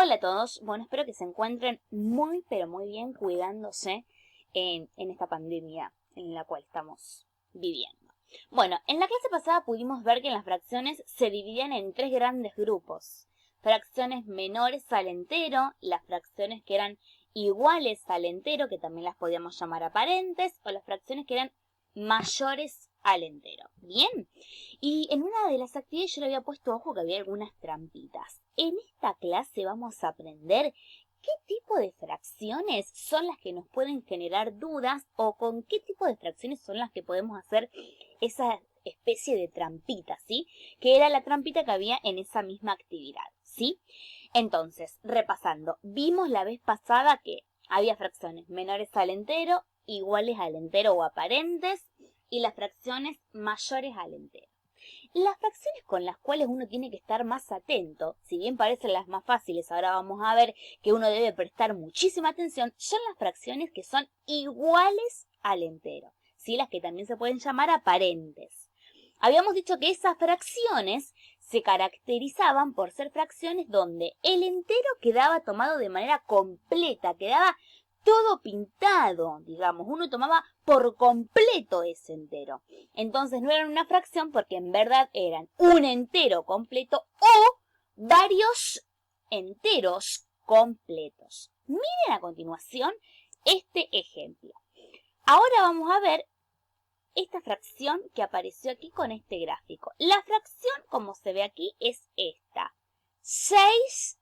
Hola a todos, bueno, espero que se encuentren muy, pero muy bien cuidándose en esta pandemia en la cual estamos viviendo. Bueno, en la clase pasada pudimos ver que las fracciones se dividían en tres grandes grupos. Fracciones menores al entero, las fracciones que eran iguales al entero, que también las podíamos llamar aparentes, o las fracciones que eran mayores al entero. Bien, y en una de las actividades yo le había puesto ojo que había algunas trampitas. En esta clase vamos a aprender qué tipo de fracciones son las que nos pueden generar dudas o con qué tipo de fracciones son las que podemos hacer esa especie de trampita, ¿sí? Que era la trampita que había en esa misma actividad, ¿sí? Entonces, repasando, vimos la vez pasada que había fracciones menores al entero, iguales al entero o aparentes, y las fracciones mayores al entero. Las fracciones con las cuales uno tiene que estar más atento, si bien parecen las más fáciles, ahora vamos a ver que uno debe prestar muchísima atención, son las fracciones que son iguales al entero, ¿sí? Las que también se pueden llamar aparentes. Habíamos dicho que esas fracciones se caracterizaban por ser fracciones donde el entero quedaba tomado de manera completa, quedaba todo pintado, digamos, uno tomaba por completo ese entero. Entonces no eran una fracción porque en verdad eran un entero completo o varios enteros completos. Miren a continuación este ejemplo. Ahora vamos a ver esta fracción que apareció aquí con este gráfico. La fracción, como se ve aquí, es esta. 6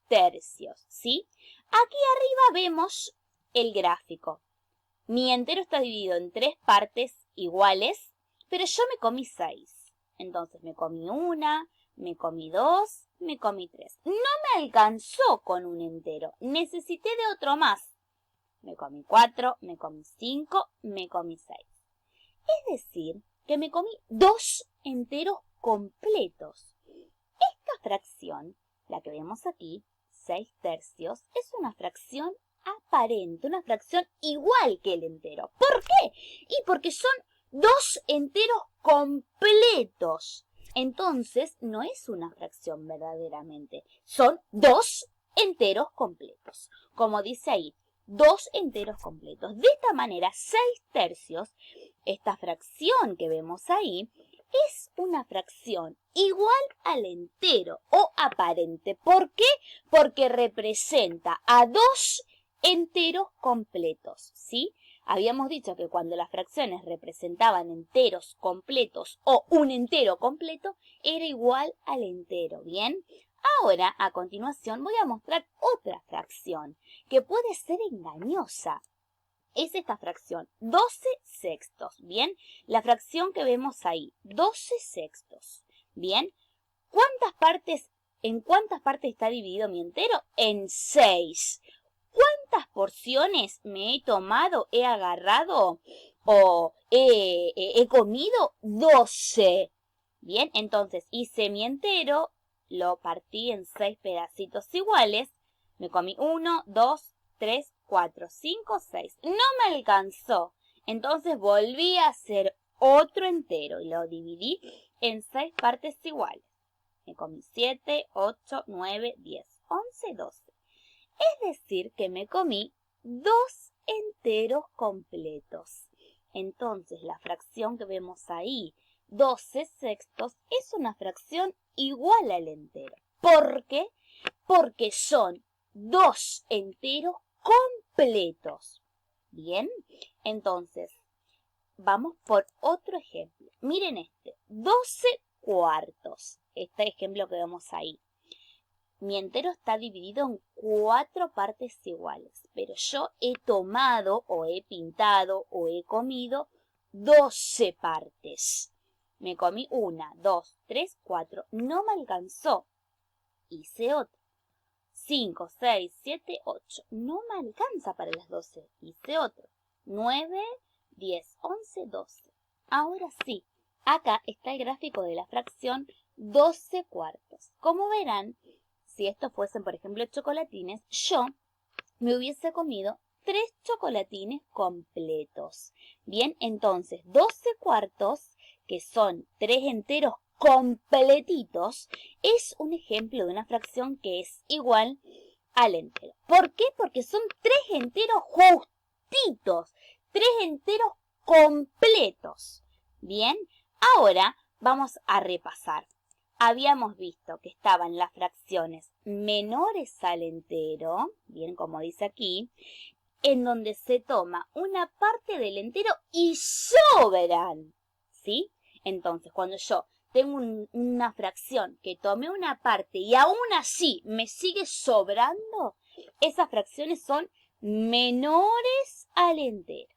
tercios, ¿sí? Aquí arriba vemos el gráfico. Mi entero está dividido en tres partes iguales, pero yo me comí 6. Entonces me comí una, me comí 2, me comí 3. No me alcanzó con un entero, necesité de otro más. Me comí 4, me comí 5, me comí 6. Es decir, que me comí 2 enteros completos. Esta fracción, la que vemos aquí, 6 tercios, es una fracción aparente, una fracción igual que el entero. ¿Por qué? Y porque son 2 enteros completos. Entonces, no es una fracción verdaderamente. Son 2 enteros completos. Como dice ahí, 2 enteros completos. De esta manera, 6 tercios, esta fracción que vemos ahí, es una fracción igual al entero o aparente. ¿Por qué? Porque representa a 2 enteros completos, ¿sí? Habíamos dicho que cuando las fracciones representaban enteros completos o un entero completo, era igual al entero, ¿bien? Ahora, a continuación, voy a mostrar otra fracción que puede ser engañosa. Es esta fracción, 12 sextos, ¿bien? La fracción que vemos ahí, 12 sextos, ¿bien? ¿En cuántas partes está dividido mi entero? En 6. ¿Cuántas porciones me he tomado, he agarrado o he comido? 12. Bien, entonces hice mi entero, lo partí en 6 pedacitos iguales, me comí 1, 2, 3, 4, 5, 6. No me alcanzó. Entonces volví a hacer otro entero y lo dividí en 6 partes iguales. Me comí 7, 8, 9, 10, 11, 12. Es decir, que me comí 2 enteros completos. Entonces, la fracción que vemos ahí, 12 sextos, es una fracción igual al entero. ¿Por qué? Porque son 2 enteros completos. Bien, entonces, vamos por otro ejemplo. Miren este, 12 cuartos. Este ejemplo que vemos ahí. Mi entero está dividido en 4 partes iguales, pero yo he tomado o he pintado o he comido 12 partes. Me comí 1, 2, 3, 4. No me alcanzó. Hice otro. 5, 6, 7, 8. No me alcanza para las 12. Hice otro. 9, 10, 11, 12. Ahora sí, acá está el gráfico de la fracción 12 cuartos. Como verán, si estos fuesen, por ejemplo, chocolatines, yo me hubiese comido 3 chocolatines completos. Bien, entonces 12 cuartos, que son 3 enteros completitos, es un ejemplo de una fracción que es igual al entero. ¿Por qué? Porque son 3 enteros justitos, 3 enteros completos. Bien, ahora vamos a repasar. Habíamos visto que estaban las fracciones menores al entero, bien como dice aquí, en donde se toma una parte del entero y sobran, ¿sí? Entonces, cuando yo tengo una fracción que tomé una parte y aún así me sigue sobrando, esas fracciones son menores al entero.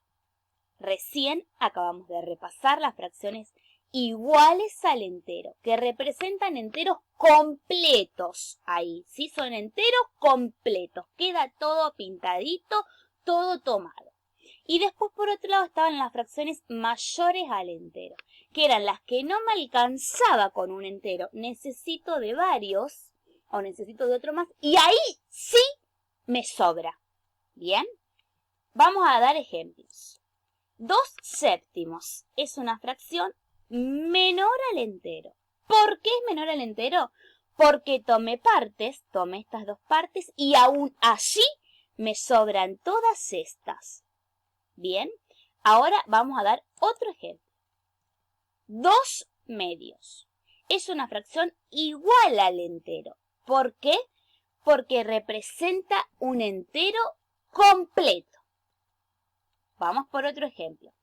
Recién acabamos de repasar las fracciones iguales al entero, que representan enteros completos ahí, ¿sí? Son enteros completos, queda todo pintadito, todo tomado. Y después por otro lado estaban las fracciones mayores al entero, que eran las que no me alcanzaba con un entero, necesito de varios o necesito de otro más, y ahí sí me sobra. ¿Bien? Vamos a dar ejemplos. 2 séptimos es una fracción menor al entero. ¿Por qué es menor al entero? Porque tomé estas 2 partes y aún así me sobran todas estas. Bien, ahora vamos a dar otro ejemplo. 2 medios es una fracción igual al entero. ¿Por qué? Porque representa un entero completo. Vamos por otro ejemplo.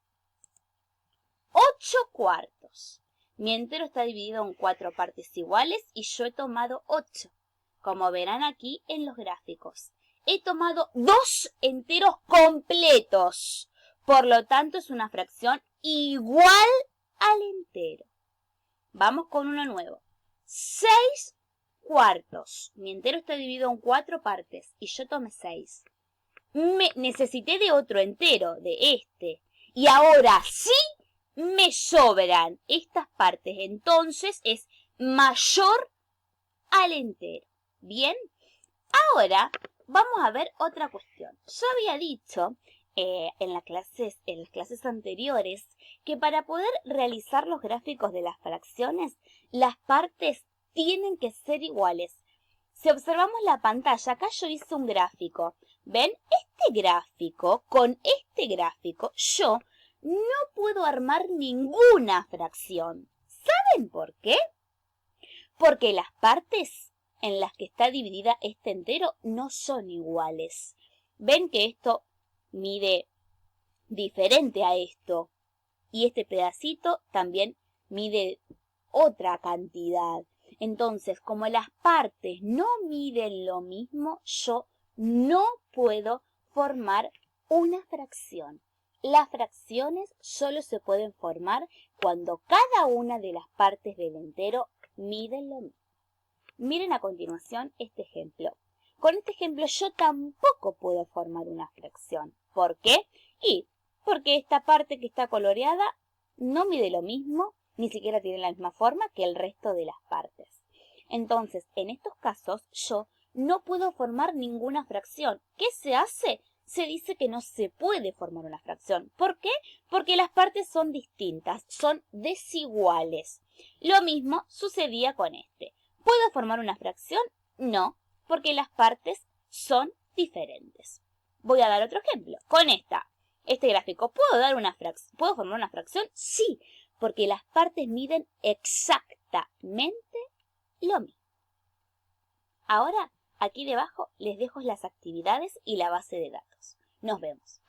8 cuartos. Mi entero está dividido en 4 partes iguales y yo he tomado 8. Como verán aquí en los gráficos. He tomado 2 enteros completos. Por lo tanto, es una fracción igual al entero. Vamos con uno nuevo. 6 cuartos. Mi entero está dividido en 4 partes y yo tomé 6. Necesité de otro entero, de este. Y ahora sí me sobran estas partes. Entonces es mayor al entero. Bien, ahora vamos a ver otra cuestión. Yo había dicho en las clases anteriores que para poder realizar los gráficos de las fracciones, las partes tienen que ser iguales. Si observamos la pantalla, acá yo hice un gráfico. ¿Ven? Con este gráfico, yo no puedo armar ninguna fracción. ¿Saben por qué? Porque las partes en las que está dividida este entero no son iguales. ¿Ven que esto mide diferente a esto? Y este pedacito también mide otra cantidad. Entonces, como las partes no miden lo mismo, yo no puedo formar una fracción. Las fracciones solo se pueden formar cuando cada una de las partes del entero miden lo mismo. Miren a continuación este ejemplo. Con este ejemplo yo tampoco puedo formar una fracción. ¿Por qué? Porque esta parte que está coloreada no mide lo mismo, ni siquiera tiene la misma forma que el resto de las partes. Entonces, en estos casos, yo no puedo formar ninguna fracción. ¿Qué se hace? Se dice que no se puede formar una fracción. ¿Por qué? Porque las partes son distintas, son desiguales. Lo mismo sucedía con este. ¿Puedo formar una fracción? No, porque las partes son diferentes. Voy a dar otro ejemplo. Con este gráfico, ¿puedo formar una fracción? Sí, porque las partes miden exactamente lo mismo. Ahora, aquí debajo les dejo las actividades y la base de datos. Nos vemos.